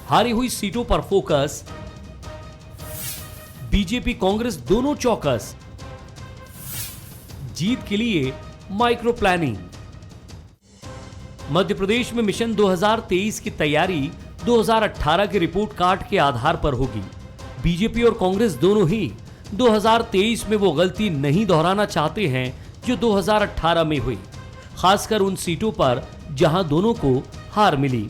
हारी हुई सीटों पर फोकस, बीजेपी कांग्रेस दोनों चौकस, जीत के लिए माइक्रो प्लानिंग। मध्य प्रदेश में मिशन 2023 की तैयारी 2018 के रिपोर्ट कार्ड के आधार पर होगी। बीजेपी और कांग्रेस दोनों ही 2023 में वो गलती नहीं दोहराना चाहते हैं जो 2018 में हुई, खासकर उन सीटों पर जहां दोनों को हार मिली।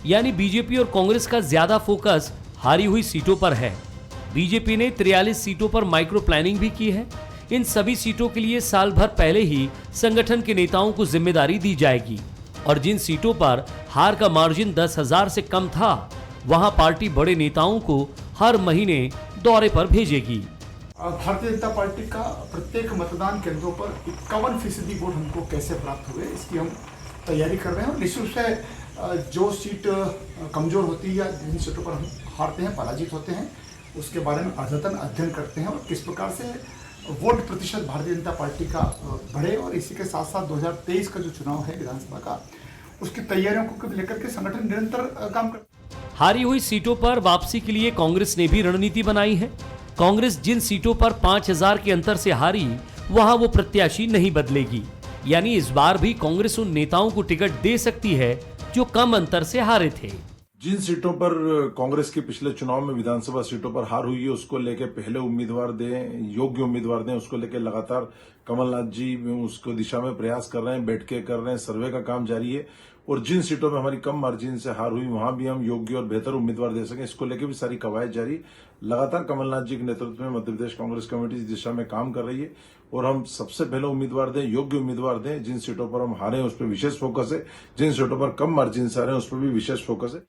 यानी बीजेपी और कांग्रेस का ज्यादा फोकस हारी हुई सीटों पर है। बीजेपी ने 43 सीटों पर माइक्रो प्लानिंग भी की है। इन सभी सीटों के लिए साल भर पहले ही संगठन के नेताओं को जिम्मेदारी दी जाएगी और जिन सीटों पर हार का मार्जिन 10,000 से कम था, वहां पार्टी बड़े नेताओं को हर महीने दौरे पर भेजेगी। भारतीय जनता पार्टी का प्रत्येक मतदान केंद्रों पर 51% वोट हमको कैसे प्राप्त हुए, इसकी हम तैयारी कर रहे हैं। और निश्चित रूप से जो सीट कमजोर होती है या जिन सीटों पर हम हारते हैं, पराजित होते हैं, उसके बारे में अद्यतन अध्ययन करते हैं और किस प्रकार से वोट प्रतिशत भारतीय जनता पार्टी का बढ़े। और इसी के साथ साथ 2023 का जो चुनाव है विधानसभा का, उसकी तैयारियों को लेकर के संगठन निरंतर काम कर। हारी हुई सीटों पर वापसी के लिए कांग्रेस ने भी रणनीति बनाई है। कांग्रेस जिन सीटों पर 5,000 के अंतर से हारी, वहां वो प्रत्याशी नहीं बदलेगी। यानी इस बार भी कांग्रेस उन नेताओं को टिकट दे सकती है जो कम अंतर से हारे थे। जिन सीटों पर कांग्रेस के पिछले चुनाव में विधानसभा सीटों पर हार हुई है, उसको लेके पहले उम्मीदवार दें, योग्य उम्मीदवार दें, उसको लेके लगातार कमलनाथ जी उसको दिशा में प्रयास कर रहे हैं, बैठकें कर रहे हैं, सर्वे का काम जारी है। और जिन सीटों में हमारी कम मार्जिन से हार हुई, वहां भी हम योग्य और बेहतर उम्मीदवार दे सकें, इसको लेके भी सारी कवायद जारी। लगातार कमलनाथ जी के नेतृत्व में मध्य प्रदेश कांग्रेस कमेटी इस दिशा में काम कर रही है और हम सबसे पहले उम्मीदवार दें, योग्य उम्मीदवार दें। जिन सीटों पर हम हारे हैं उस पर विशेष फोकस है, जिन सीटों पर कम मार्जिन से हारे हैं उस पर भी विशेष फोकस है।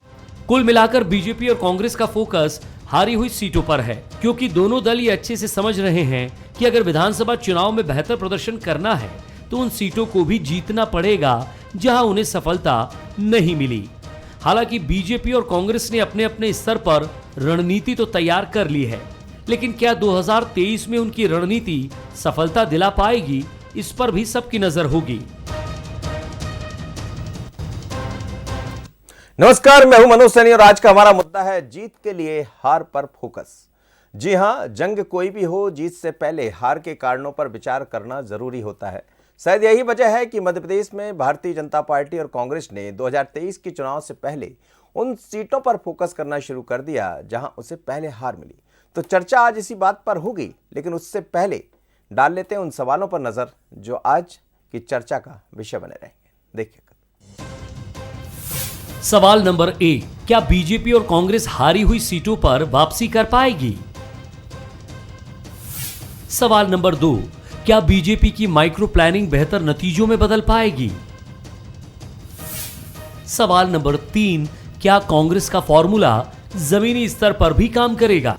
कुल मिलाकर बीजेपी और कांग्रेस का फोकस हारी हुई सीटों पर है, क्योंकि दोनों दल ये अच्छे से समझ रहे हैं कि अगर विधानसभा चुनाव में बेहतर प्रदर्शन करना है तो उन सीटों को भी जीतना पड़ेगा जहां उन्हें सफलता नहीं मिली। हालांकि बीजेपी और कांग्रेस ने अपने अपने स्तर पर रणनीति तो तैयार कर ली है, लेकिन क्या 2023 में उनकी रणनीति सफलता दिला पाएगी, इस पर भी सबकी नजर होगी। नमस्कार, मैं हूं मनोज सैनी और आज का हमारा मुद्दा है जीत के लिए हार पर फोकस। जी हां, जंग कोई भी हो, जीत से पहले हार के कारणों पर विचार करना जरूरी होता है। शायद यही वजह है कि मध्य प्रदेश में भारतीय जनता पार्टी और कांग्रेस ने 2023 के चुनाव से पहले उन सीटों पर फोकस करना शुरू कर दिया जहां उसे पहले हार मिली। तो चर्चा आज इसी बात पर होगी, लेकिन उससे पहले डाल लेते हैं उन सवालों पर नजर जो आज की चर्चा का विषय बने रहेंगे। देखिए सवाल नंबर 1, क्या बीजेपी और कांग्रेस हारी हुई सीटों पर वापसी कर पाएगी? सवाल नंबर 2, क्या बीजेपी की माइक्रो प्लानिंग बेहतर नतीजों में बदल पाएगी? सवाल नंबर 3, क्या कांग्रेस का फॉर्मूला जमीनी स्तर पर भी काम करेगा?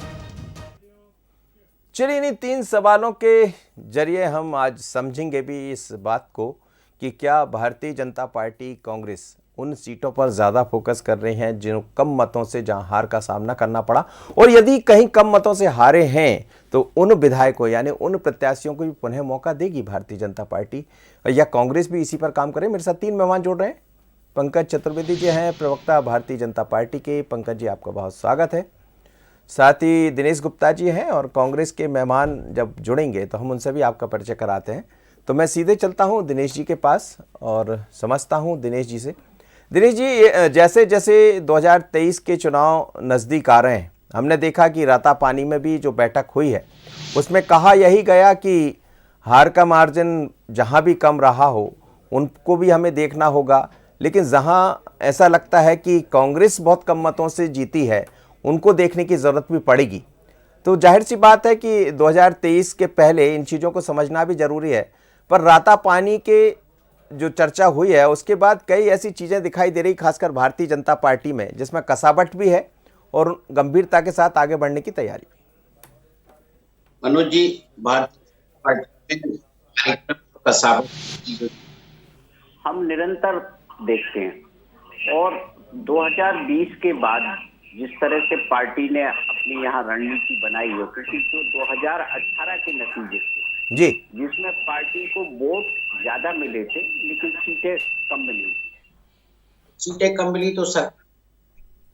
चलिए, इन 3 सवालों के जरिए हम आज समझेंगे भी इस बात को कि क्या भारतीय जनता पार्टी कांग्रेस उन सीटों पर ज्यादा फोकस कर रहे हैं जिन कम मतों से जहां हार का सामना करना पड़ा, और यदि कहीं कम मतों से हारे हैं तो उन विधायकों यानी उन प्रत्याशियों को भी पुनः मौका देगी भारतीय जनता पार्टी, या कांग्रेस भी इसी पर काम करे। मेरे साथ 3 मेहमान जुड़ रहे हैं। पंकज चतुर्वेदी जी हैं, प्रवक्ता भारतीय जनता पार्टी के। पंकज जी, आपका बहुत स्वागत है। साथ ही दिनेश गुप्ता जी हैं और कांग्रेस के मेहमान जब जुड़ेंगे तो हम उनसे भी आपका परिचय कराते हैं। तो मैं सीधे चलता हूं दिनेश जी के पास और समझता हूं दिनेश जी से। दिनेश जी, जैसे जैसे 2023 के चुनाव नज़दीक आ रहे हैं, हमने देखा कि रातापानी में भी जो बैठक हुई है उसमें कहा यही गया कि हार का मार्जिन जहां भी कम रहा हो उनको भी हमें देखना होगा, लेकिन जहां ऐसा लगता है कि कांग्रेस बहुत कम मतों से जीती है उनको देखने की ज़रूरत भी पड़ेगी। तो जाहिर सी बात है कि 2023 के पहले इन चीज़ों को समझना भी ज़रूरी है। पर रातापानी के जो चर्चा हुई है उसके बाद कई ऐसी चीज़ें दिखाई दे रही, खासकर भारतीय जनता पार्टी में, जिसमें कसावट भी है और गंभीरता के साथ आगे बढ़ने की तैयारी। मनोज जी, भारतीय पार्टी में कसावट हम निरंतर देखते हैं और 2020 के बाद जिस तरह से पार्टी ने अपनी यहाँ रणनीति बनाई है, क्योंकि जो 2018 के नतीजे थे जी, जिसमें पार्टी को वोट ज्यादा मिले थे लेकिन सीटें कम मिली तो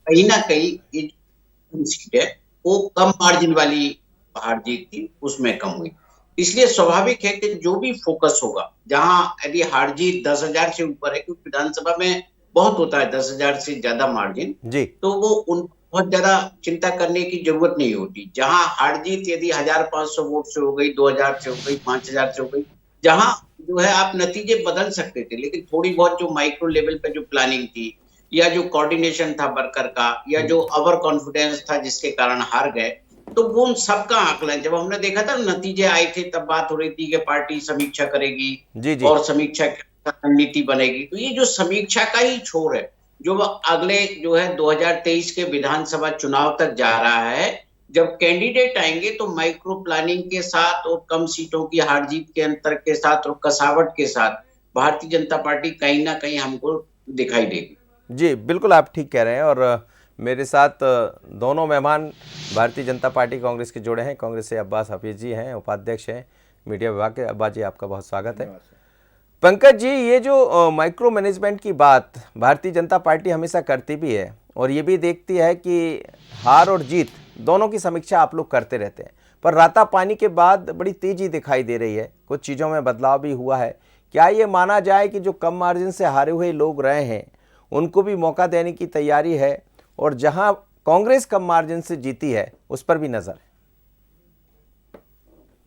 कहीं ना कहीं ये जो सीट है वो कम मार्जिन वाली हार जीत थी, उसमें कम हुई। इसलिए स्वाभाविक है कि जो भी फोकस होगा, जहां यदि हार जीत 10,000 से ऊपर है, क्योंकि विधानसभा में बहुत होता है 10,000 से ज्यादा मार्जिन, जी तो वो उन बहुत ज्यादा चिंता करने की जरूरत नहीं होती। जहां हार जीत यदि 1,500 वोट से हो गई, 2,000 से हो गई, 5,000 से हो गई, जहां जो है आप नतीजे बदल सकते थे, लेकिन थोड़ी बहुत जो माइक्रो लेवल पे जो प्लानिंग थी, या जो कोऑर्डिनेशन था वर्कर का, या जो ओवर कॉन्फिडेंस था जिसके कारण हार गए, तो वो उन सबका आकलन जब हमने देखा था, नतीजे आए थे, तब बात हो रही थी कि पार्टी समीक्षा करेगी जी जी और समीक्षा की रणनीति बनेगी। तो ये जो समीक्षा का ही छोर है, जो अगले जो है 2023 के विधानसभा चुनाव तक जा रहा है, जब कैंडिडेट आएंगे तो माइक्रो प्लानिंग के साथ और कम सीटों की हार जीत के अंतर के साथ और कसावट के साथ भारतीय जनता पार्टी कहीं ना कहीं हमको दिखाई देगी। जी, बिल्कुल आप ठीक कह रहे हैं। और मेरे साथ दोनों मेहमान भारतीय जनता पार्टी कांग्रेस के जुड़े हैं। कांग्रेस से अब्बास हफीज जी हैं, उपाध्यक्ष हैं मीडिया विभाग के। अब्बास जी, आपका बहुत स्वागत है। पंकज जी, ये जो माइक्रो मैनेजमेंट की बात भारतीय जनता पार्टी हमेशा करती भी है और ये भी देखती है कि हार और जीत दोनों की समीक्षा आप लोग करते रहते हैं, पर राता पानी के बाद बड़ी तेजी दिखाई दे रही है, कुछ चीज़ों में बदलाव भी हुआ है। क्या ये माना जाए कि जो कम मार्जिन से हारे हुए लोग रहे हैं उनको भी मौका देने की तैयारी है, और जहां कांग्रेस कम मार्जिन से जीती है उस पर भी नजर है?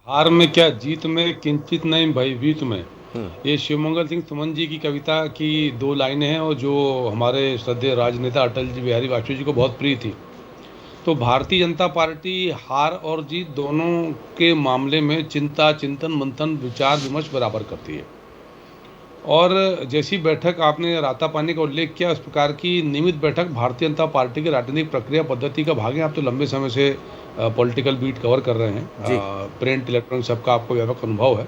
हार में क्या, जीत में किंचित नहीं भयभीत में, ये शिवमंगल सिंह सुमन जी की कविता की 2 लाइनें हैं और जो हमारे श्रद्धेय राजनेता अटल जी बिहारी वाजपेयी जी को बहुत प्रिय थी। तो भारतीय जनता पार्टी हार और जीत दोनों के मामले में चिंता, चिंतन, मंथन, विचार विमर्श बराबर करती है। और जैसी बैठक आपने रातापानी का उल्लेख किया, उस प्रकार की नियमित बैठक भारतीय जनता पार्टी की राजनीतिक प्रक्रिया पद्धति का भाग है। आप तो लंबे समय से पॉलिटिकल बीट कवर कर रहे हैं, प्रिंट इलेक्ट्रॉनिक सबका आपको व्यापक अनुभव है।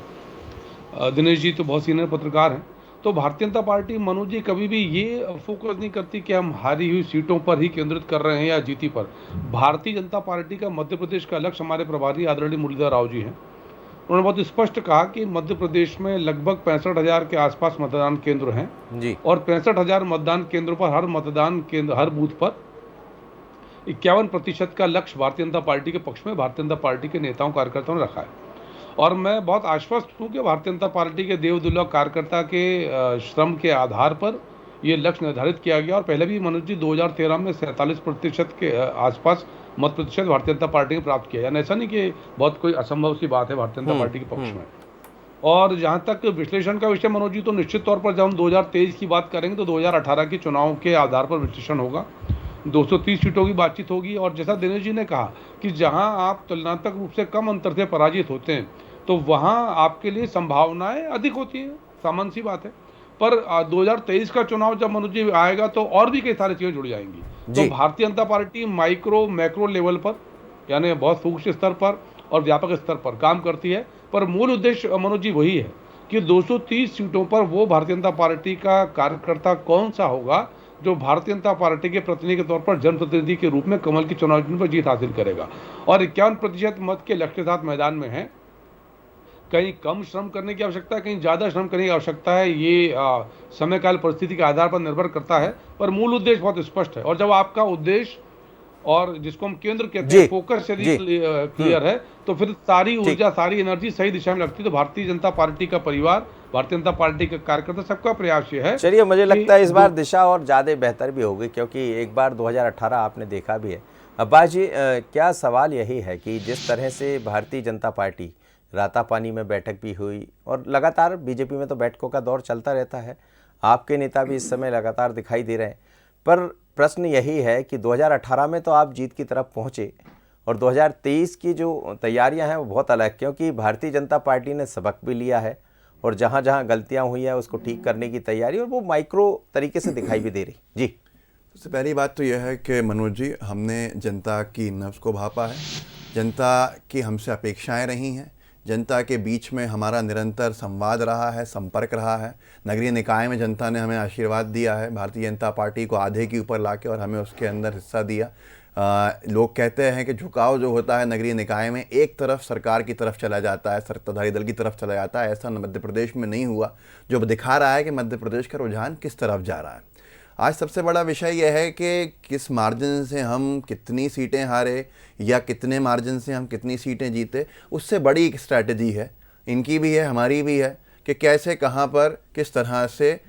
दिनेश जी तो बहुत सीनियर पत्रकार हैं। तो भारतीय जनता पार्टी, मनोज जी, कभी भी ये फोकस नहीं करती कि हम हारी हुई सीटों पर ही केंद्रित कर रहे हैं या जीती पर। भारतीय जनता पार्टी का मध्य प्रदेश का लक्ष्य, हमारे प्रभारी आदरणीय मुरलीधर राव जी हैं, उन्होंने बहुत स्पष्ट कहा कि मध्य प्रदेश में लगभग 65,000 के आसपास मतदान केंद्र हैं जी और 65,000 मतदान केंद्रों पर हर मतदान केंद्र, हर बूथ पर 51% का लक्ष्य भारतीय जनता पार्टी के पक्ष में भारतीय जनता पार्टी के नेताओं कार्यकर्ताओं ने रखा है। और मैं बहुत आश्वस्त हूँ कि भारतीय जनता पार्टी के देवदुल्लभ कार्यकर्ता के श्रम के आधार पर ये लक्ष्य निर्धारित किया गया। और पहले भी मनोज जी 2013 में 47% के आसपास मत प्रतिशत भारतीय जनता पार्टी ने प्राप्त किया। यानी ऐसा नहीं कि बहुत कोई असंभव सी बात है भारतीय जनता पार्टी के पक्ष में। और जहाँ तक विश्लेषण का विषय मनोज जी, तो निश्चित तौर पर जब हम 2023 की बात करेंगे तो 2018 के चुनाव के आधार पर विश्लेषण होगा, 230 सीटों की बातचीत होगी। और जैसा दिनेश जी ने कहा कि जहां आप तुलनात्मक रूप से कम अंतर से पराजित होते हैं तो वहां आपके लिए संभावनाएं अधिक होती हैं, सामान्य सी बात है। पर 2023 का चुनाव जब मनोज जी आएगा तो और भी कई सारी चीजें जुड़ जाएंगी। तो Bharatiya Janata party micro macro level पर, यानी बहुत सूक्ष्म स्तर पर और व्यापक स्तर पर काम करती है। पर मूल उद्देश्य मनोज जी वही है कि 230 सीटों पर वो भारतीय जनता पार्टी का कार्यकर्ता कौन सा होगा जो भारतीय जनता पार्टी के प्रतिनिधि के तौर पर जनप्रतिनिधि के रूप में कमल की चुनाव चिन्ह पर जीत हासिल करेगा। और 51% मत के लक्ष्य के साथ मैदान में है। कहीं कम श्रम करने की आवश्यकता है, कहीं ज़्यादा श्रम करने की आवश्यकता है, ये समय काल परिस्थिति के आधार पर निर्भर करता है। पर मूल उद्देश्य बहुत स्पष्ट है। और जब आपका उद्देश्य और जिसको हम केंद्र कहते हैं, फोकस यदि क्लियर है, तो फिर सारी ऊर्जा, सारी एनर्जी सही दिशा में लगती है। तो भारतीय जनता पार्टी का परिवार, भारतीय जनता पार्टी के कार्यकर्ता, सबका प्रयास ये है। चलिए, मुझे लगता है इस बार दिशा और ज़्यादा बेहतर भी होगी, क्योंकि एक बार 2018 आपने देखा भी है। अब्बास जी, क्या सवाल यही है कि जिस तरह से भारतीय जनता पार्टी रातापानी में बैठक भी हुई और लगातार बीजेपी में तो बैठकों का दौर चलता रहता है, आपके नेता भी इस समय लगातार दिखाई दे रहे हैं, पर प्रश्न यही है कि 2018 में तो आप जीत की तरफ पहुंचे और 2023 की जो तैयारियां हैं वो बहुत अलग, क्योंकि भारतीय जनता पार्टी ने सबक भी लिया है और जहां जहां गलतियां हुई हैं उसको ठीक करने की तैयारी, और वो माइक्रो तरीके से दिखाई भी दे रही। जी, सबसे पहली बात तो यह है कि मनोज जी, हमने जनता की नब्ज को भापा है, जनता की हमसे अपेक्षाएं रही हैं, जनता के बीच में हमारा निरंतर संवाद रहा है, संपर्क रहा है। नगरीय निकाय में जनता ने हमें आशीर्वाद दिया है, भारतीय जनता पार्टी को आधे के ऊपर लाके, और हमें उसके अंदर हिस्सा दिया। लोग कहते हैं कि झुकाव जो होता है नगरीय निकाय में, एक तरफ सरकार की तरफ चला जाता है, सत्ताधारी दल की तरफ चला जाता है। ऐसा मध्य प्रदेश में नहीं हुआ, जो दिखा रहा है कि मध्य प्रदेश का रुझान किस तरफ जा रहा है। आज सबसे बड़ा विषय यह है कि किस मार्जिन से हम कितनी सीटें हारे या कितने मार्जिन से हम कितनी सीटें जीते, उससे बड़ी एक स्ट्रैटेजी है, इनकी भी है हमारी भी है, कि कैसे कहाँ पर किस तरह से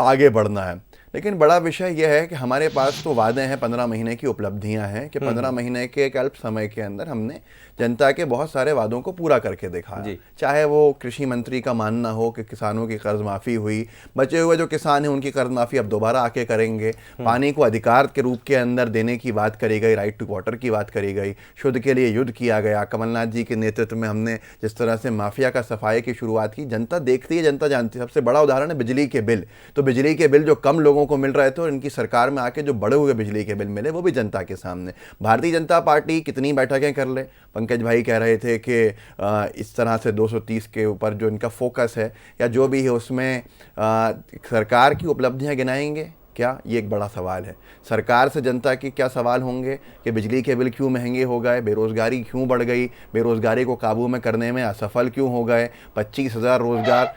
आगे बढ़ना है। लेकिन बड़ा विषय यह है कि हमारे पास तो वादे हैं, 15 महीने की उपलब्धियां हैं कि 15 महीने के एक अल्प समय के अंदर हमने जनता के बहुत सारे वादों को पूरा करके दिखाया। चाहे वो कृषि मंत्री का मानना हो कि किसानों की कर्ज माफ़ी हुई, बचे हुए जो किसान हैं उनकी कर्ज माफ़ी अब दोबारा आके करेंगे, पानी को अधिकार के रूप के अंदर देने की बात करी गई, राइट टू वाटर की बात करी गई, शुद्ध के लिए युद्ध किया गया, कमलनाथ जी के नेतृत्व में हमने जिस तरह से माफिया का सफाई की शुरुआत की, जनता देखती है, जनता जानती है। सबसे बड़ा उदाहरण है बिजली के बिल। तो बिजली के बिल जो कम लोगों को मिल रहे थे और इनकी सरकार में आके जो बढ़े हुए बिजली के बिल मिले, वो भी जनता के सामने। भारतीय जनता पार्टी कितनी बैठकें कर ले, पंकज भाई कह रहे थे कि इस तरह से 230 के ऊपर जो इनका फोकस है या जो भी है उसमें सरकार की उपलब्धियां गिनाएंगे क्या, ये एक बड़ा सवाल है। सरकार से जनता के क्या सवाल होंगे कि बिजली के बिल क्यों महंगे हो गए, बेरोज़गारी क्यों बढ़ गई, बेरोज़गारी को काबू में करने में असफल क्यों हो गए, 25,000 रोज़गार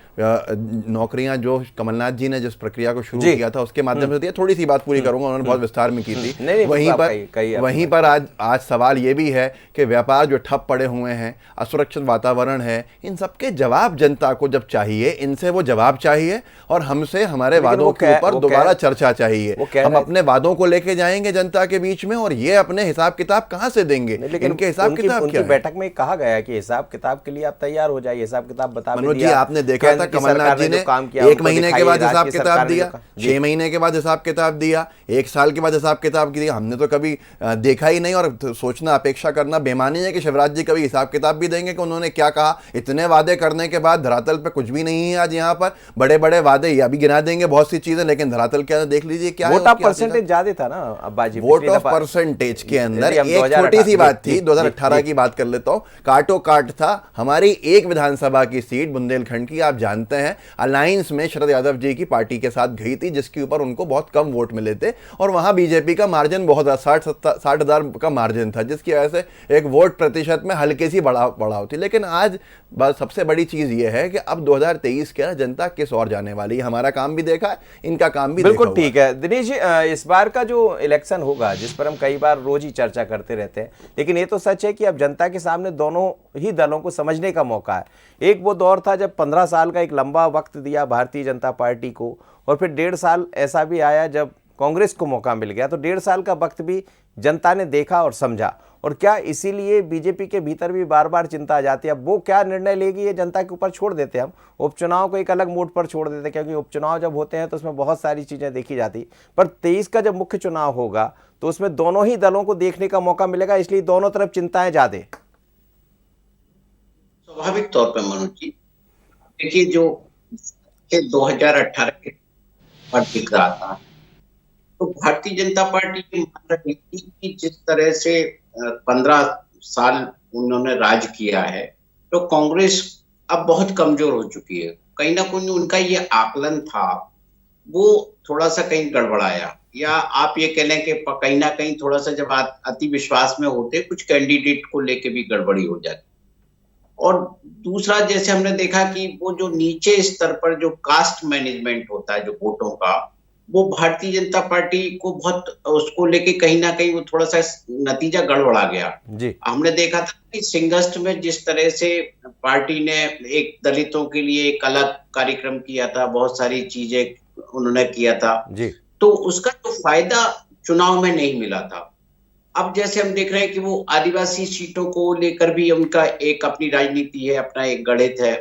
नौकरियां जो कमलनाथ जी ने जिस प्रक्रिया को शुरू किया था उसके माध्यम से दिया। थोड़ी सी बात पूरी करूंगा, उन्होंने बहुत विस्तार में की थी। वहीं पर आज सवाल ये भी है कि व्यापार जो ठप पड़े हुए हैं, असुरक्षित वातावरण है, इन सबके जवाब जनता को जब चाहिए, इनसे वो जवाब चाहिए और हमसे हमारे वादों के ऊपर दोबारा चर्चा चाहिए। हम अपने वादों को लेके जाएंगे जनता के बीच में और ये अपने हिसाब किताब कहां से देंगे, इनके हिसाब किताब क्या है? बैठक में कहा गया कि हिसाब किताब के लिए आप तैयार हो जाइए, हिसाब किताब बता। मनोज जी, आपने देखा था कमलनाथ जी ने 1 महीने के बाद हिसाब किताब दिया, 6 महीने के बाद हिसाब किताब दिया, 1 साल के बाद हिसाब किताब दिया। हमने तो कभी देखा ही नहीं और सोचना, अपेक्षा करना बेमानी है कि शिवराज जी कभी हिसाब किताब भी देंगे कि उन्होंने क्या कहा। इतने वादे करने के बाद धरातल पे कुछ भी नहीं है। आज यहाँ पर बड़े बड़े वादे या भी गिना देंगे बहुत सी चीजें, लेकिन धरातल के अंदर देख लीजिए क्या वोट ऑफ परसेंटेज ज्यादा था ना अब्बाजी। वोट ऑफ परसेंटेज के अंदर एक छोटी सी बात थी, 2018 की बात कर लेता हूं, काटो काट था। हमारी एक विधानसभा की सीट बुंदेलखंड की, आप जानते हैं, अलायंस में शरद यादव जी की पार्टी के साथ गई थी, जिसके ऊपर उनको बहुत कम वोट मिले थे और वहां बीजेपी का मार्जिन बहुत 60,000 का मार्जिन था, जिसकी वजह से एक वोट प्रतिशत में हल्की सी बढ़ाव थी। लेकिन आज सबसे बड़ी चीज यह है कि अब 2023 के जनता किस ओर जाने वाली है। हमारा काम भी देखा है, इनका काम भी बिल्कुल ठीक है। दिनेश जी, इस बार का जो इलेक्शन होगा, जिस पर हम कई बार रोज ही चर्चा करते रहते हैं, लेकिन ये तो सच है कि अब जनता के सामने दोनों ही दलों को समझने का मौका है। एक वो दौर था जब 15 साल का एक लंबा वक्त दिया भारतीय जनता पार्टी को, और फिर 1.5 साल ऐसा भी आया जब कांग्रेस को मौका मिल गया। तो 1.5 साल का वक्त भी जनता ने देखा और समझा, और क्या इसीलिए बीजेपी के भीतर भी बार बार चिंता आ जाती है। अब वो क्या निर्णय लेगी ये जनता के ऊपर छोड़ देते हैं। हम उपचुनाव को एक अलग मोड पर छोड़ देते हैं, क्योंकि उपचुनाव जब होते हैं तो उसमें बहुत सारी चीजें देखी जाती, पर 23 का जब मुख्य चुनाव होगा तो उसमें दोनों ही दलों को देखने का मौका मिलेगा, इसलिए दोनों तरफ चिंताएं ज्यादा। स्वाभाविक तौर पर मनोज जी, देखिए जो 2018 के पर दिख रहा था, तो भारतीय जनता पार्टी की मान रही थी कि जिस तरह से 15 साल उन्होंने राज किया है, तो कांग्रेस अब बहुत कमजोर हो चुकी है। कहीं ना कहीं उनका ये आकलन था, वो थोड़ा सा कहीं गड़बड़ाया, या आप ये कह लें कि कहीं ना कहीं थोड़ा सा जब अति विश्वास में होते, कुछ कैंडिडेट को लेके भी गड़बड़ी हो जाती। और दूसरा, जैसे हमने देखा कि वो जो नीचे स्तर पर जो कास्ट मैनेजमेंट होता है जो वोटों का, वो भारतीय जनता पार्टी को बहुत उसको लेके कहीं ना कहीं वो थोड़ा सा नतीजा गड़बड़ा गया जी। हमने देखा था कि सिंगस्ट में जिस तरह से पार्टी ने एक दलितों के लिए एक अलग कार्यक्रम किया था, बहुत सारी चीजें उन्होंने किया था जी। तो उसका जो फायदा चुनाव में नहीं मिला था। अब जैसे हम देख रहे हैं कि वो आदिवासी सीटों को लेकर भी उनका एक अपनी राजनीति है, अपना एक गणित है,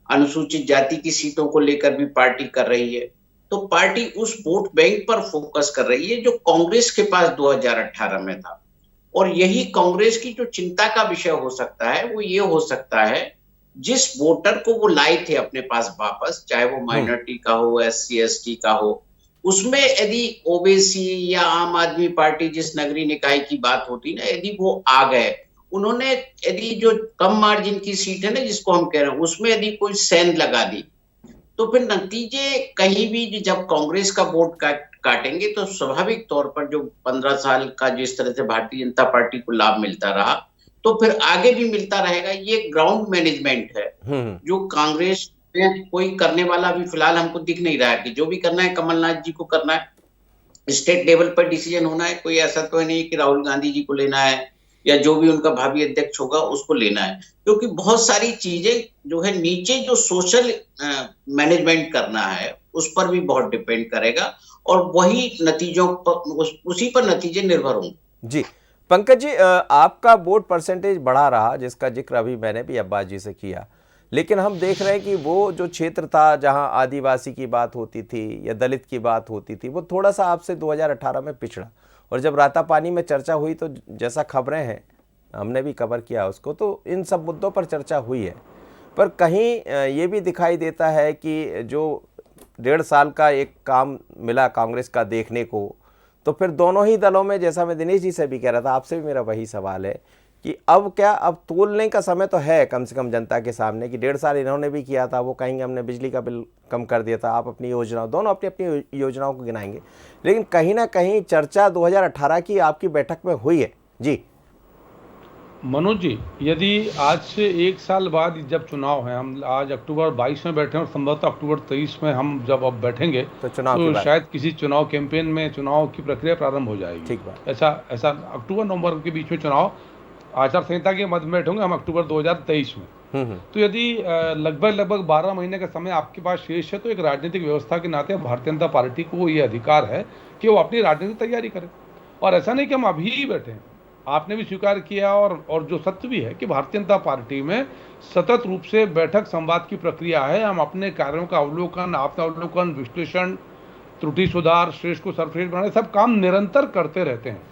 अनुसूचित जाति की सीटों को लेकर भी पार्टी कर रही है। तो पार्टी उस वोट बैंक पर फोकस कर रही है जो कांग्रेस के पास 2018 में था। और यही कांग्रेस की जो चिंता का विषय हो सकता है, वो ये हो सकता है जिस वोटर को वो लाए थे अपने पास वापस, चाहे वो माइनॉरिटी का हो, SC ST का हो, उसमें यदि ओबीसी या आम आदमी पार्टी जिस नगरीय निकाय की बात होती ना, यदि वो आ गए, उन्होंने यदि जो कम मार्जिन की सीट है ना जिसको हम कह रहे हैं, उसमें यदि कोई सेंध लगा दी, तो फिर नतीजे कहीं भी जब कांग्रेस का वोट काटेंगे तो स्वाभाविक तौर पर जो 15 साल का जिस तरह से भारतीय जनता पार्टी को लाभ मिलता रहा, तो फिर आगे भी मिलता रहेगा। ये ग्राउंड मैनेजमेंट है जो कांग्रेस में कोई करने वाला भी फिलहाल हमको दिख नहीं रहा है कि जो भी करना है कमलनाथ जी को करना है। स्टेट लेवल पर डिसीजन होना है, कोई ऐसा तो नहीं कि राहुल गांधी जी को लेना है या जो भी उनका भावी अध्यक्ष होगा उसको लेना है, क्योंकि बहुत सारी चीजें जो है नीचे जो सोशल मैनेजमेंट करना है उस पर भी बहुत डिपेंड करेगा और वही नतीजों पर उसी पर नतीजे निर्भर होंगे। जी पंकज जी, आपका वोट परसेंटेज बढ़ा रहा जिसका जिक्र अभी मैंने भी अब्बास जी से किया, लेकिन हम देख रहे हैं कि वो जो क्षेत्र था जहां आदिवासी की बात होती थी या दलित की बात होती थी वो थोड़ा सा आपसे 2018 में पिछड़ा, और जब रातापानी में चर्चा हुई तो जैसा खबरें हैं हमने भी कवर किया उसको, तो इन सब मुद्दों पर चर्चा हुई है। पर कहीं ये भी दिखाई देता है कि जो 1.5 साल का एक काम मिला कांग्रेस का देखने को, तो फिर दोनों ही दलों में, जैसा मैं दिनेश जी से भी कह रहा था, आपसे भी मेरा वही सवाल है कि अब तोलने का समय तो है कम से कम जनता के सामने कि 1.5 साल इन्होंने भी किया था, वो कहेंगे हमने बिजली का बिल कम कर दिया था, आप अपनी योजनाओं, दोनों अपनी अपनी योजनाओं को गिनाएंगे, लेकिन कहीं ना कहीं चर्चा 2018 की आपकी बैठक में हुई है। जी मनोज जी, यदि आज से 1 साल बाद जब चुनाव है, हम आज अक्टूबर 22 में बैठे हैं और संभवतः अक्टूबर 23 में हम जब अब बैठेंगे तो चुनाव की बात, शायद किसी चुनाव कैंपेन में चुनाव की प्रक्रिया प्रारंभ हो जाएगी। ठीक बात। ऐसा अक्टूबर नवंबर के बीच में चुनाव आचार संहिता के मध्य में बैठेंगे हम अक्टूबर 2023 में। तो यदि लगभग 12 महीने का समय आपके पास शेष है तो एक राजनीतिक व्यवस्था के नाते भारतीय जनता पार्टी को ये अधिकार है कि वो अपनी राजनीतिक तैयारी करे, और ऐसा नहीं कि हम अभी ही बैठे हैं। आपने भी स्वीकार किया और जो सत्य भी है कि भारतीय जनता पार्टी में सतत रूप से बैठक संवाद की प्रक्रिया है। हम अपने कार्यों का अवलोकन, आत्मावलोकन, विश्लेषण, त्रुटि सुधार, श्रेष्ठ को सर्वश्रेष्ठ बनाने, सब काम निरंतर करते रहते हैं।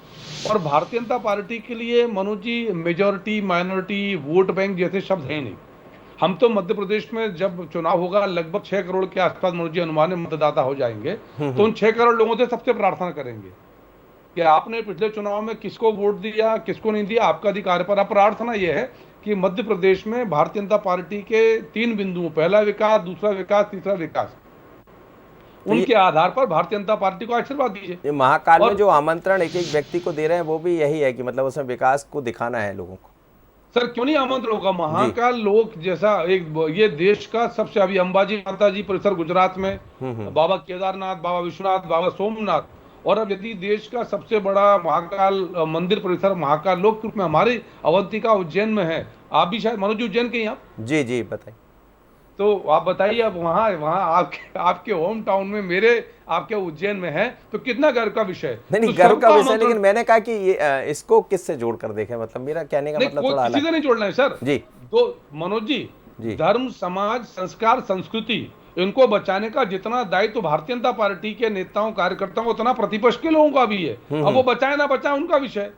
और भारतीय जनता पार्टी के लिए Manoj ji majority, minority, vote bank जैसे शब्द हैं नहीं। हम तो मध्य प्रदेश में जब चुनाव होगा लगभग 6 करोड़ के आसपास मनोज जी अनुमान मतदाता हो जाएंगे, तो उन 6 करोड़ लोगों से सबसे प्रार्थना करेंगे कि आपने पिछले चुनाव में किसको वोट दिया, किसको नहीं दिया, आपका अधिकार पर। अब प्रार्थना यह है कि मध्य प्रदेश में भारतीय जनता पार्टी के 3 बिंदुओं, पहला विकास, दूसरा विकास, तीसरा विकास, उनके आधार पर भारतीय जनता पार्टी को आशीर्वाद दीजिए। ये महाकाल में जो आमंत्रण एक एक व्यक्ति को दे रहे हैं वो भी यही है कि मतलब उसमें विकास को दिखाना है लोगों को। सर क्यों नहीं आमंत्रण होगा? महाकाल लोक जैसा एक ये देश का सबसे, अभी अंबाजी माता जी परिसर गुजरात में, बाबा केदारनाथ, बाबा विश्वनाथ, बाबा सोमनाथ, और अब यदि देश का सबसे बड़ा महाकाल मंदिर परिसर महाकाल लोक के रूप में हमारी अवंतिका उज्जैन में है। आप भी शायद मनोज उज्जैन के यहाँ? जी जी बताइए। तो आप बताइए, अब वहाँ आपके होम टाउन में, मेरे आपके उज्जैन में है, तो कितना गर्व का विषय। नहीं गर्व का विषय, लेकिन मैंने कहा कि ये इसको किससे जोड़कर देखें, मतलब मेरा कहने का मतलब थोड़ा अलग। किसी से नहीं जोड़ना है सर जी। तो मनोज जी, धर्म, समाज, संस्कार, संस्कृति, इनको बचाने का जितना दायित्व तो भारतीय जनता पार्टी के नेताओं, कार्यकर्ताओं, उतना प्रतिपक्ष के लोगों का भी है। अब वो बचाए ना बचाए उनका विषय।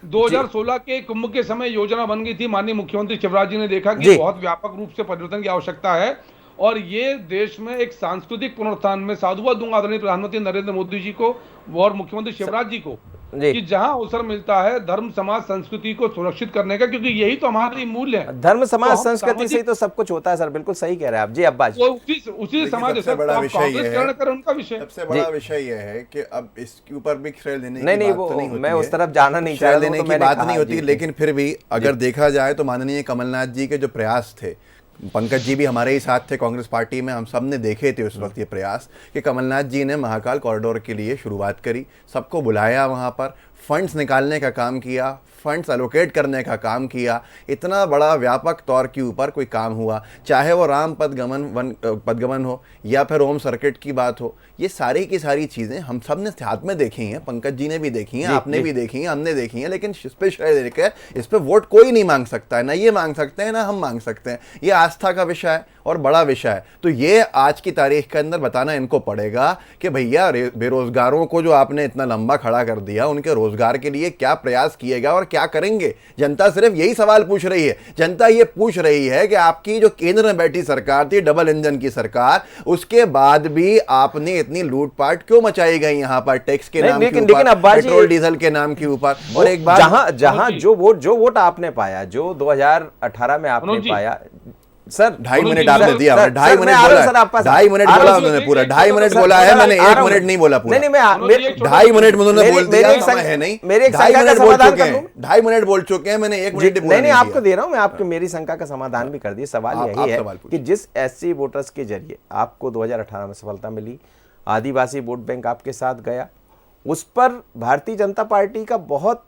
2016 के कुंभ के समय योजना बन गई थी, माननीय मुख्यमंत्री शिवराज जी ने देखा कि बहुत व्यापक रूप से परिवर्तन की आवश्यकता है, और ये देश में एक सांस्कृतिक पुनरुत्थान में साधुवाद दूंगा आदरणीय प्रधानमंत्री नरेंद्र मोदी जी को और मुख्यमंत्री शिवराज जी को कि जहां अवसर मिलता है धर्म, समाज, संस्कृति को सुरक्षित करने का, क्योंकि यही तो हमारी मूल्य है। धर्म, समाज, संस्कृति से तो सब कुछ होता है सर, बिल्कुल सही कह रहे हैं आप। जी अब्बास जी, उसी समाज सबसे बड़ा विषय ये है, उनका विषय सबसे बड़ा विषय ये है कि अब इसके ऊपर भी श्रेय लेने की बात नहीं होती, मैं उस तरफ जाना नहीं श्रेय लेने की बात नहीं होती, लेकिन फिर भी अगर देखा जाए तो माननीय कमलनाथ जी के जो प्रयास थे, पंकज जी भी हमारे ही साथ थे कांग्रेस पार्टी में, हम सब ने देखे थे उस वक्त ये प्रयास कि कमलनाथ जी ने महाकाल कॉरिडोर के लिए शुरुआत करी, सबको बुलाया, वहाँ पर फंड्स निकालने का काम किया, फंड्स एलोकेट करने का काम किया। इतना बड़ा व्यापक तौर के ऊपर कोई काम हुआ, चाहे वो राम पदगमन हो या फिर होम सर्किट की बात हो, ये सारी की सारी चीज़ें हम सब ने साथ में देखी हैं, पंकज जी ने भी देखी हैं, आपने भी देखी हैं, हमने देखी हैं, लेकिन इस पर श्रेय देकर इस पर वोट कोई नहीं मांग सकता है, ना ये मांग सकते हैं ना हम मांग सकते हैं। ये आस्था का विषय है और बड़ा विषय है। तो ये आज की तारीख के अंदर बताना इनको पड़ेगा कि भैया बेरोजगारों को जो आपने इतना लंबा खड़ा कर दिया, उनके रोजगार के लिए क्या प्रयास किएगा और क्या करेंगे। जनता सिर्फ यही सवाल पूछ रही है। जनता ये पूछ रही है कि आपकी जो केंद्र में बैठी सरकार थी, डबल इंजन की सरकार, उसके बाद भी आपने इतनी लूटपाट क्यों मचाई गई यहाँ पर टैक्स के नाम के ऊपर, पेट्रोल डीजल के नाम के ऊपर। और एक बात, जहां जो वोट आपने पाया, जो 2018 में आपने पाया सर, 2.5 मिनट आपने दिया, 2.5 मिनट बोला, 2.5 मिनट बोला उन्होंने पूरा, 2.5 मिनट बोला है मैंने, 1 मिनट नहीं बोला पूरा। नहीं मैं 2.5 मिनट में उन्होंने बोल दिया, समय है नहीं, मेरे एक 2.5 मिनट बोल चुके हैं, 2.5 मिनट बोल चुके हैं, मैंने 1 मिनट बोला नहीं आपको दे रहा हूं मैं, आपके मेरी शंका का समाधान भी कर दिया। सवाल यही है कि जिस एससी वोटर्स के जरिए आपको 2018 में सफलता मिली, आदिवासी वोट बैंक आपके साथ गया, उस पर भारतीय जनता पार्टी का बहुत,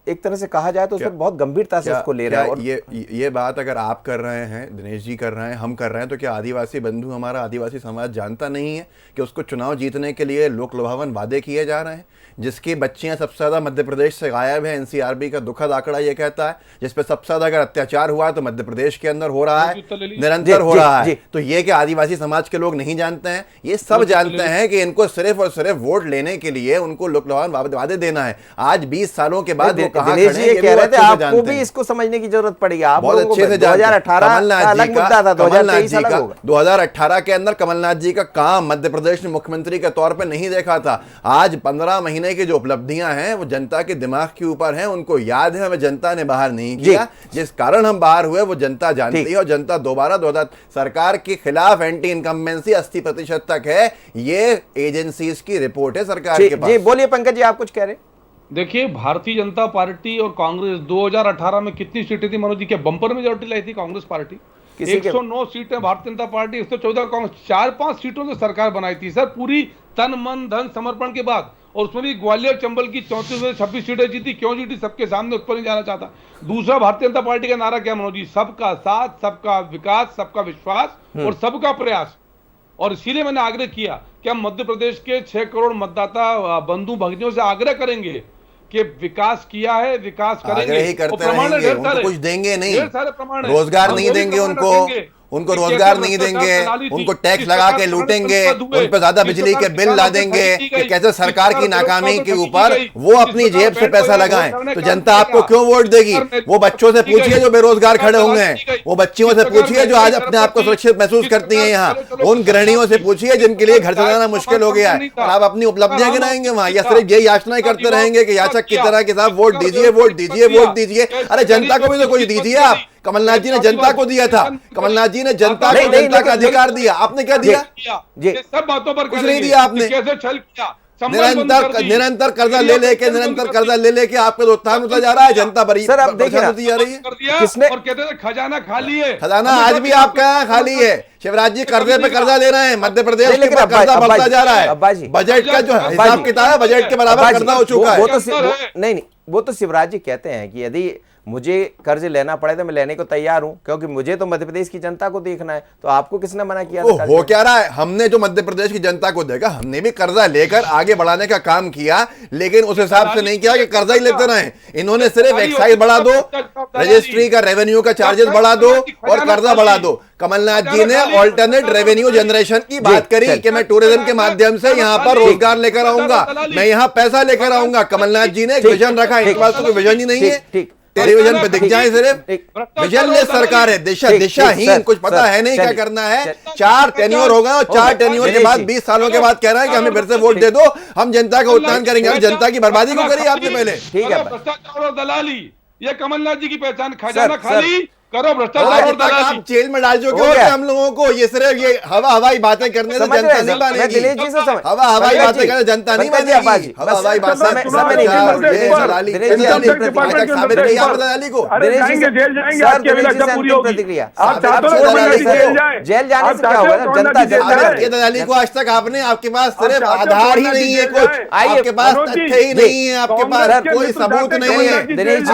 एक तरह से कहा जाए तो उस पर बहुत गंभीरता से उसको ले रहा है। और ये बात अगर आप कर रहे हैं, दिनेश जी कर रहे हैं, हम कर रहे हैं, तो क्या आदिवासी बंधु, हमारा आदिवासी समाज जानता नहीं है कि उसको चुनाव जीतने के लिए लोक लुभावन वादे किए जा रहे हैं? जिसकी बच्चियां सबसे ज्यादा मध्य प्रदेश से गायब हैं, एनसीआरबी का दुखद आंकड़ा ये कहता है, जिस पे सबसे ज्यादा अगर अत्याचार हुआ है तो मध्य प्रदेश के अंदर हो रहा है, निरंतर हो रहा है। तो ये कि आदिवासी समाज के लोग नहीं जानते हैं? ये सब जानते हैं कि इनको सिर्फ और सिर्फ वोट लेने के लिए उनको लोक लुभावन वादे देना है। आज 20 सालों के बाद वो कहां खड़े हैं, कह रहे थे, आपको भी इसको समझने की जरूरत पड़ेगी। आप बहुत अच्छे से 2018 अलग मुद्दा था, 2023 अलग होगा। 2018 के अंदर कमलनाथ जी का काम मध्य प्रदेश ने मुख्यमंत्री के तौर पर नहीं देखा था। आज 15 महीने की जो उपलब्धियां हैं वो जनता के दिमाग के ऊपर हैं, उनको याद है, हमें जनता ने बाहर नहीं किया। जिस कारण हम बाहर हुए वो जनता जानती है, और जनता दोबारा 2000 सरकार के खिलाफ एंटी इनकम्बेंसी 80% तक है। ये एजेंसीज की रिपोर्ट है सरकार के पास। जी बोलिए पंकज जी, आप कुछ कह रहे हैं? देखिए, भारतीय जनता पार्टी और कांग्रेस 2018 में कितनी सीटें थी मनोज जी? क्या बंपर मेजॉरिटी लाई थी कांग्रेस पार्टी? 109 सीटें भारतीय जनता पार्टी, 114 कांग्रेस, 4-5 सीटों से सरकार बनाई थी सर, पूरी तन मन धन समर्पण के बाद। और उसमें भी ग्वालियर चंबल की 34 में 26 सीटें जीती। क्यों जीती? सबके सामने, उस पर नहीं जाना चाहता। दूसरा, भारतीय जनता पार्टी का नारा क्या मनोज जी? सबका साथ, सबका विकास, सबका विश्वास और सबका प्रयास। और इसीलिए मैंने आग्रह किया कि हम मध्य प्रदेश के 6 करोड़ मतदाता बंधु भगिनियों से आग्रह करेंगे कि विकास किया है, विकास करेंगे, ही करते रहेंगे, उनको कुछ देंगे नहीं, रोजगार नहीं देंगे उनको रोजगार नहीं देंगे, उनको टैक्स लगा के लूटेंगे, उन पर ज्यादा बिजली के बिल ला देंगे। कैसे सरकार की नाकामी के ऊपर वो अपनी जेब से पैसा लगाएं, तो जनता आपको क्यों वोट देगी? वो बच्चों से पूछिए जो बेरोजगार खड़े होंगे हैं, वो बच्चियों से पूछिए जो आज अपने आप को सुरक्षित महसूस करती हैं यहाँ, उन गृहिणियों से पूछिए जिनके लिए घर चलाना मुश्किल हो गया है। और आप अपनी उपलब्धियां गिनाएंगे वहां, या सिर्फ ये याचनाएं करते रहेंगे कि याचक की तरह के साथ वोट दीजिए, वोट दीजिए, वोट दीजिए। अरे जनता को भी तो कुछ दीजिए आप। कमलनाथ जी ने जनता को दिया था, कमलनाथ जी ने जनता को जनता का अधिकार दिया, आपने क्या दिया? सब बातों पर कुछ नहीं दिया आपने। कैसे छल किया? निरंतर कर्जा ले लेके आपका तो उत्थान होता जा रहा है, जनता बड़ी सर अब देखिए होती जा रही है। किसने? और कहते थे खजाना खाली है, खजाना आज भी आपका खाली है। शिवराज जी कर्जे पे कर्जा ले रहे हैं, मध्य प्रदेश के ऊपर कर्जा बढ़ता जा रहा है। बजट का जो हिसाब किताब है, बजट के बराबर कर्जा हो चुका है। नहीं, वो तो शिवराज जी कहते हैं कि यदि मुझे कर्ज लेना पड़े तो मैं लेने को तैयार हूं, क्योंकि मुझे तो मध्य प्रदेश की जनता को देखना है। तो आपको किसने मना किया? हो क्या रहा है? हमने जो मध्य प्रदेश की जनता को देखा, हमने भी कर्जा लेकर आगे बढ़ाने का काम किया, लेकिन उस हिसाब से नहीं किया कि कर्जा ही लेते रहे। इन्होंने सिर्फ एक्साइज बढ़ा दो, रजिस्ट्री का रेवेन्यू का चार्जेस बढ़ा दो और कर्जा बढ़ा दो। कमलनाथ जी ने ऑल्टरनेट रेवेन्यू जनरेशन की बात करी कि मैं टूरिज्म के माध्यम से यहाँ पर रोजगार लेकर आऊंगा, मैं यहाँ पैसा लेकर आऊंगा। कमलनाथ जी ने एक विजन रखा, इनके पास तो कोई विजन ही नहीं है। टेलीविजन पे दिख जाए सिर्फ विजनलेस सरकार है, दिशाहीन, कुछ पता है नहीं क्या करना है। 4 टेन्योर होगा और 4 टेन्योर के बाद 20 सालों के बाद कह रहा है कि हमें फिर से वोट दे दो, हम जनता का उत्थान करेंगे। जनता की बर्बादी को करी आपने पहले। ठीक है, भ्रष्टाचार और दलाली, ये कमलनाथ जी की पहचान। खजाना खाली करो, भ्रष्टाचार और दलाली। आप जेल में डाल चुके हो हम लोगों को। ये सिर्फ ये हवाई बातें करने से जनता नहीं मानेगी। हवाई बातें करने जनता नहीं मानेगी। हवाई बातें साबित किया आपने दलाली को। जेल जाने से क्या होगा? जनता ये दलाली को आज तक आपने, आपके पास सिर्फ आधार ही नहीं है, कुछ आपके पास तथ्य ही नहीं है, आपके पास कोई सबूत नहीं है।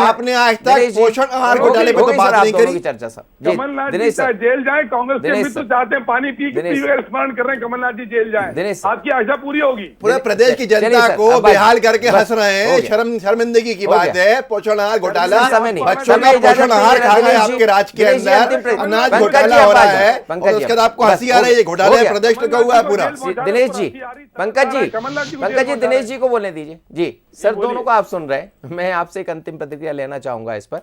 आपने आज तक पोषण आहार घोटाले पे तो बात नहीं की चर्चा। कमलनाथ जी जेल जाए, कांग्रेस के मित्र चाहते हैं पानी पी के स्मरण कर रहे हैं कमलनाथ जी जेल जाए, आपकी आशा पूरी होगी। पूरे प्रदेश की जनता को बेहाल करके हंस रहे हैं। शर्मिंदगी की बात है। पोषण आहार घोटाला, बच्चों का पोषण आहार खा गए आपके राज के अंदर, अनाज घोटाला हो रहा है और उसके बाद आपको हंसी आ रही है। घोटाले प्रदेश का हुआ है पूरा। दिनेश जी, पंकज जी, दिनेश जी को बोलने दीजिए। जी सर, दोनों को आप सुन रहे हैं, मैं आपसे एक अंतिम प्रतिक्रिया लेना चाहूंगा इस पर।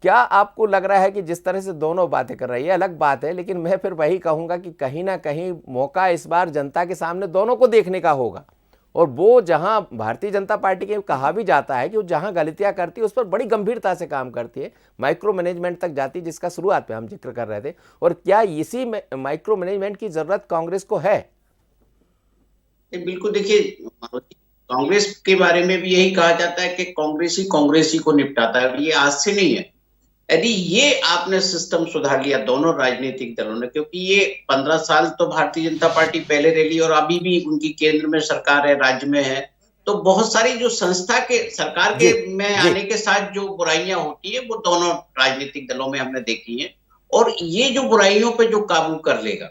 क्या आपको लग रहा है कि जिस तरह से दोनों बातें कर रही है, अलग बात है, लेकिन मैं फिर वही कहूंगा कि कहीं ना कहीं मौका इस बार जनता के सामने दोनों को देखने का होगा। और वो जहां भारतीय जनता पार्टी के कहा भी जाता है कि वो जहां गलतियां करती है उस पर बड़ी गंभीरता से काम करती है, माइक्रो मैनेजमेंट तक जाती है, जिसका शुरुआत में हम जिक्र कर रहे थे। और क्या इसी माइक्रो मैनेजमेंट की जरूरत कांग्रेस को है? बिल्कुल। देखिए, कांग्रेस के बारे में भी यही कहा जाता है कि कांग्रेसी को निपटाता है। ये आज से नहीं है। यदि ये आपने सिस्टम सुधार लिया दोनों राजनीतिक दलों ने, क्योंकि ये 15 साल तो भारतीय जनता पार्टी पहले रही और अभी भी उनकी केंद्र में सरकार है, राज्य में है, तो बहुत सारी जो संस्था के सरकार के में आने के साथ जो बुराइयां होती है वो दोनों राजनीतिक दलों में हमने देखी है, और ये जो बुराइयों पे जो काबू कर लेगा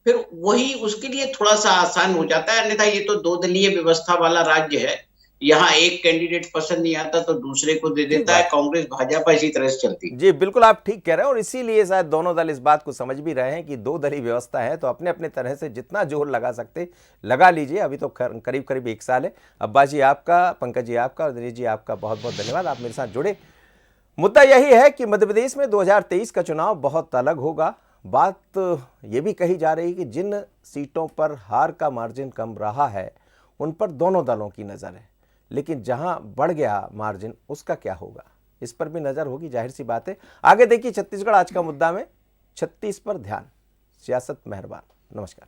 फिर वही उसके लिए थोड़ा सा आसान हो जाता है। अन्यथा ये तो दो दलीय व्यवस्था वाला राज्य है, यहाँ एक कैंडिडेट पसंद नहीं आता तो दूसरे को दे देता है। कांग्रेस भाजपा इसी तरह से चलती है। जी बिल्कुल, आप ठीक कह रहे हैं, और इसीलिए शायद दोनों दल इस बात को समझ भी रहे हैं कि दो दलीय व्यवस्था है, तो अपने अपने तरह से जितना जोर लगा सकते लगा लीजिए। अभी तो करीब करीब 1 साल है। अब्बास जी आपका, पंकज जी आपका और दिनेश जी आपका बहुत बहुत धन्यवाद, आप मेरे साथ जुड़े। मुद्दा यही है कि मध्य प्रदेश में 2023 का चुनाव बहुत अलग होगा। बात ये भी कही जा रही है कि जिन सीटों पर हार का मार्जिन कम रहा है उन पर दोनों दलों की नज़र है, लेकिन जहां बढ़ गया मार्जिन उसका क्या होगा, इस पर भी नज़र होगी, जाहिर सी बात है। आगे देखिए छत्तीसगढ़ आज का मुद्दा में 36 पर ध्यान, सियासत मेहरबान। नमस्कार।